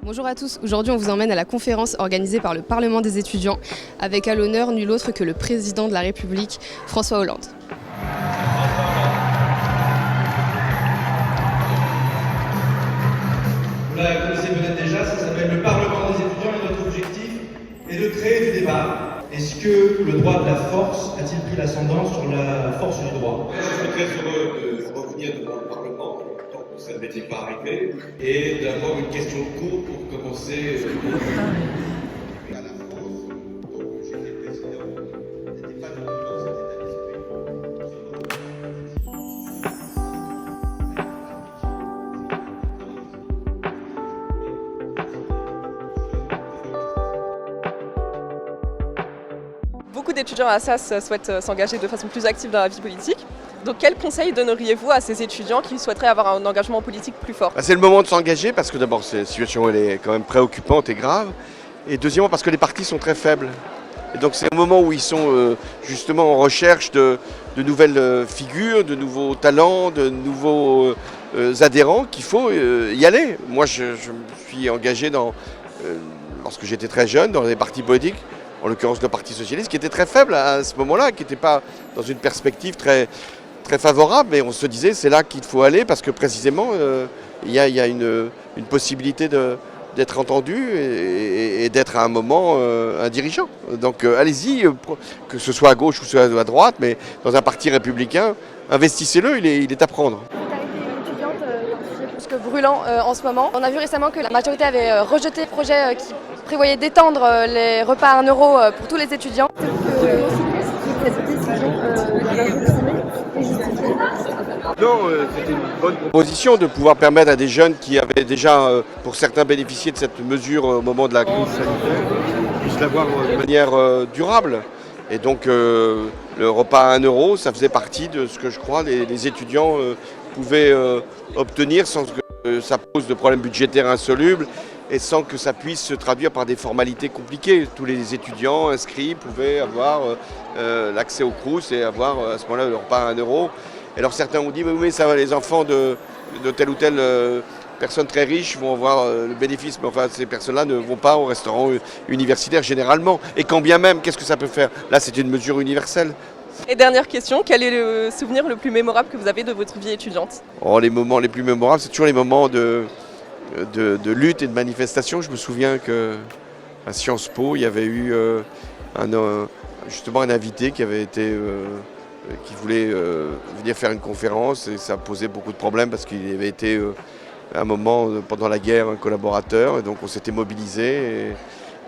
Bonjour à tous, aujourd'hui on vous emmène à la conférence organisée par le Parlement des étudiants avec à l'honneur nul autre que le président de la République, François Hollande. Vous la connaissez peut-être déjà, ça s'appelle le Parlement des étudiants et notre objectif est de créer du débat. Est-ce que le droit de la force a-t-il pris l'ascendant sur la force du droit? Je suis très heureux de revenir devant le Parlement, tant que ça ne m'était pas arrivé, et d'avoir une question de cours pour commencer. À la France, donc j'étais président, n'était pas du tout dans cet état d'esprit. Beaucoup d'étudiants à SAS souhaitent s'engager de façon plus active dans la vie politique. Donc quels conseils donneriez-vous à ces étudiants qui souhaiteraient avoir un engagement politique plus fort? C'est le moment de s'engager parce que d'abord cette situation elle est quand même préoccupante et grave. Et deuxièmement parce que les partis sont très faibles. Et donc c'est un moment où ils sont justement en recherche de nouvelles figures, de nouveaux talents, de nouveaux adhérents qu'il faut y aller. Moi je me suis engagé lorsque j'étais très jeune dans des partis politiques, en l'occurrence le Parti Socialiste, qui était très faible à ce moment-là, qui n'était pas dans une perspective très favorable, mais on se disait c'est là qu'il faut aller parce que précisément il y a une possibilité d'être entendu et d'être à un moment un dirigeant. Donc allez-y, que ce soit à gauche ou soit à droite, mais dans un parti républicain, investissez-le, il est à prendre. Plus que brûlant en ce moment. On a vu récemment que la majorité avait rejeté le projet qui prévoyait d'étendre les repas à 1 euro pour tous les étudiants. Non, c'était une bonne proposition de pouvoir permettre à des jeunes qui avaient déjà, pour certains, bénéficié de cette mesure au moment de la crise sanitaire, puissent l'avoir de manière durable. Et donc le repas à 1 euro, ça faisait partie de ce que je crois les étudiants pouvaient obtenir sans que ça pose de problèmes budgétaires insolubles et sans que ça puisse se traduire par des formalités compliquées. Tous les étudiants inscrits pouvaient avoir l'accès au Crous et avoir à ce moment-là le repas à 1 euro. Et alors certains ont dit mais ça va, les enfants de telle ou telle personne très riche vont avoir le bénéfice, mais enfin ces personnes-là ne vont pas au restaurant universitaire généralement. Et quand bien même, qu'est-ce que ça peut faire? Là c'est une mesure universelle. Et dernière question, quel est le souvenir le plus mémorable que vous avez de votre vie étudiante? Les moments les plus mémorables, c'est toujours les moments de lutte et de manifestation. Je me souviens qu'à Sciences Po, il y avait eu justement un invité qui avait été qui voulait venir faire une conférence et ça posait beaucoup de problèmes parce qu'il avait été à un moment pendant la guerre un collaborateur et donc on s'était mobilisé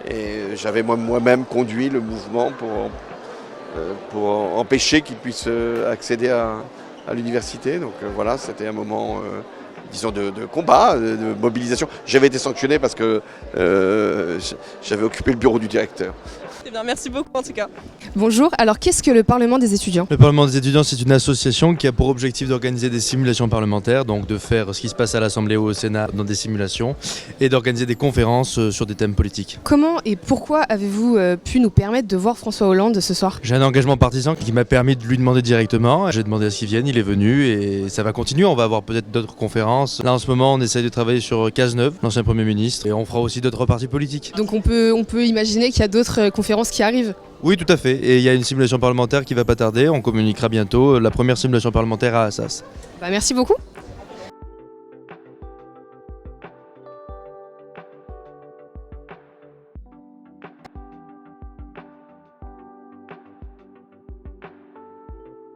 et j'avais moi-même conduit le mouvement pour empêcher qu'il puisse accéder à l'université. Donc voilà, c'était un moment disons de combat, de mobilisation. J'avais été sanctionné parce que j'avais occupé le bureau du directeur. Eh bien, merci beaucoup en tout cas. Bonjour, alors qu'est-ce que le Parlement des étudiants? Le Parlement des étudiants, c'est une association qui a pour objectif d'organiser des simulations parlementaires, donc de faire ce qui se passe à l'Assemblée ou au Sénat dans des simulations, et d'organiser des conférences sur des thèmes politiques. Comment et pourquoi avez-vous pu nous permettre de voir François Hollande ce soir? J'ai un engagement partisan qui m'a permis de lui demander directement. J'ai demandé à ce qu'il vienne, il est venu et ça va continuer. On va avoir peut-être d'autres conférences. Là en ce moment, on essaye de travailler sur Cazeneuve, l'ancien Premier ministre, et on fera aussi d'autres partis politiques. Donc on peut imaginer qu'il y a d'autres conférences qui arrivent? Oui, tout à fait. Et il y a une simulation parlementaire qui va pas tarder. On communiquera bientôt la première simulation parlementaire à Assas. Merci beaucoup.